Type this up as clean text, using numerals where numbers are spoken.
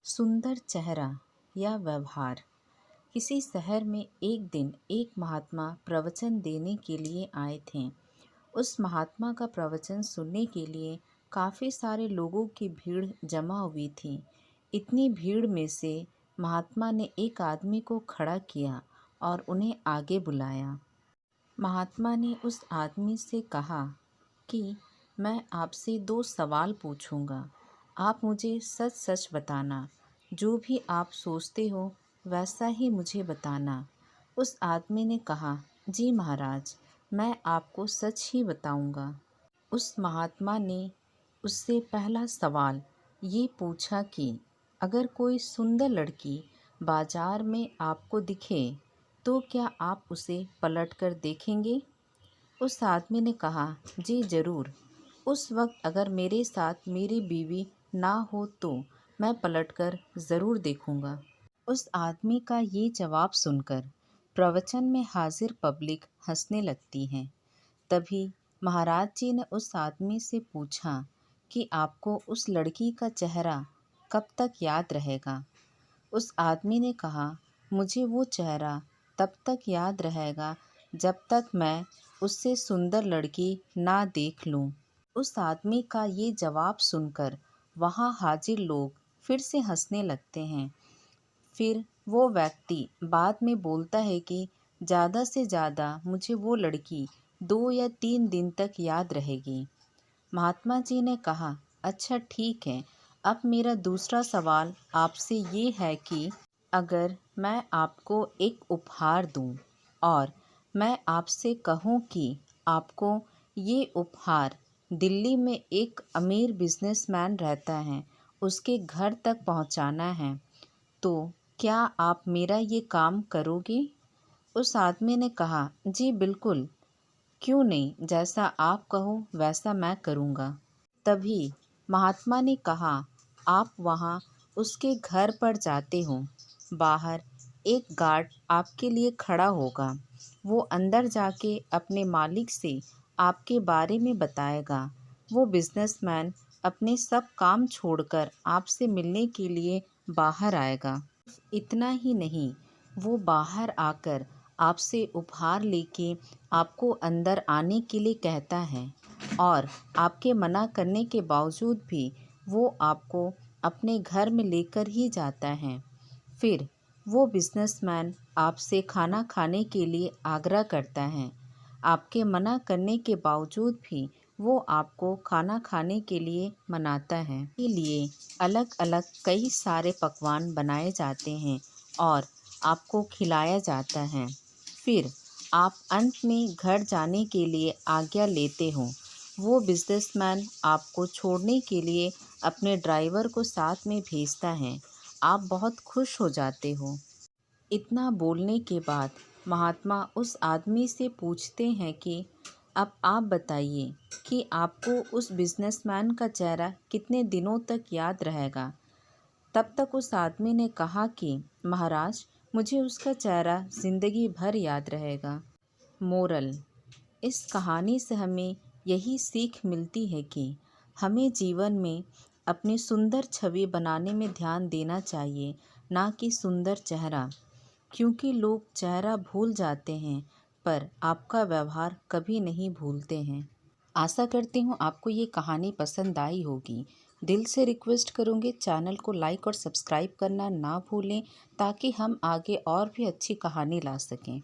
सुंदर चेहरा या व्यवहार। किसी शहर में एक दिन एक महात्मा प्रवचन देने के लिए आए थे। उस महात्मा का प्रवचन सुनने के लिए काफ़ी सारे लोगों की भीड़ जमा हुई थी। इतनी भीड़ में से महात्मा ने एक आदमी को खड़ा किया और उन्हें आगे बुलाया। महात्मा ने उस आदमी से कहा कि मैं आपसे 2 सवाल पूछूंगा। आप मुझे सच सच बताना। जो भी आप सोचते हो वैसा ही मुझे बताना। उस आदमी ने कहा, जी महाराज, मैं आपको सच ही बताऊंगा। उस महात्मा ने उससे पहला सवाल ये पूछा कि अगर कोई सुंदर लड़की बाजार में आपको दिखे तो क्या आप उसे पलटकर देखेंगे? उस आदमी ने कहा, जी ज़रूर। उस वक्त अगर मेरे साथ मेरी बीवी ना हो तो मैं पलटकर ज़रूर देखूंगा। उस आदमी का ये जवाब सुनकर प्रवचन में हाजिर पब्लिक हंसने लगती है। तभी महाराज जी ने उस आदमी से पूछा कि आपको उस लड़की का चेहरा कब तक याद रहेगा? उस आदमी ने कहा, मुझे वो चेहरा तब तक याद रहेगा जब तक मैं उससे सुंदर लड़की ना देख लूं। उस आदमी का ये जवाब सुनकर वहाँ हाजिर लोग फिर से हंसने लगते हैं। फिर वो व्यक्ति बाद में बोलता है कि ज़्यादा से ज़्यादा मुझे वो लड़की 2 या 3 दिन तक याद रहेगी। महात्मा जी ने कहा, अच्छा ठीक है, अब मेरा दूसरा सवाल आपसे ये है कि अगर मैं आपको एक उपहार दूं और मैं आपसे कहूं कि आपको ये उपहार दिल्ली में एक अमीर बिजनेसमैन रहता है, उसके घर तक पहुंचाना है, तो क्या आप मेरा ये काम करोगे? उस आदमी ने कहा, जी बिल्कुल, क्यों नहीं, जैसा आप कहो वैसा मैं करूँगा। तभी महात्मा ने कहा, आप वहाँ उसके घर पर जाते हो, बाहर एक गार्ड आपके लिए खड़ा होगा। वो अंदर जाके अपने मालिक से आपके बारे में बताएगा। वो बिजनेसमैन अपने सब काम छोड़कर आपसे मिलने के लिए बाहर आएगा। इतना ही नहीं, वो बाहर आकर आपसे उपहार लेके आपको अंदर आने के लिए कहता है और आपके मना करने के बावजूद भी वो आपको अपने घर में लेकर ही जाता है। फिर वो बिजनेसमैन आपसे खाना खाने के लिए आग्रह करता है। आपके मना करने के बावजूद भी वो आपको खाना खाने के लिए मनाता है। इसीलिए अलग अलग कई सारे पकवान बनाए जाते हैं और आपको खिलाया जाता है। फिर आप अंत में घर जाने के लिए आज्ञा लेते हो। वो बिजनेसमैन आपको छोड़ने के लिए अपने ड्राइवर को साथ में भेजता है। आप बहुत खुश हो जाते हो। इतना बोलने के बाद महात्मा उस आदमी से पूछते हैं कि अब आप बताइए कि आपको उस बिजनेसमैन का चेहरा कितने दिनों तक याद रहेगा? तब तक उस आदमी ने कहा कि महाराज, मुझे उसका चेहरा ज़िंदगी भर याद रहेगा। मोरल: इस कहानी से हमें यही सीख मिलती है कि हमें जीवन में अपनी सुंदर छवि बनाने में ध्यान देना चाहिए, ना कि सुंदर चेहरा। क्योंकि लोग चेहरा भूल जाते हैं पर आपका व्यवहार कभी नहीं भूलते हैं। आशा करती हूँ आपको ये कहानी पसंद आई होगी। दिल से रिक्वेस्ट करूँगी, चैनल को लाइक और सब्सक्राइब करना ना भूलें ताकि हम आगे और भी अच्छी कहानी ला सकें।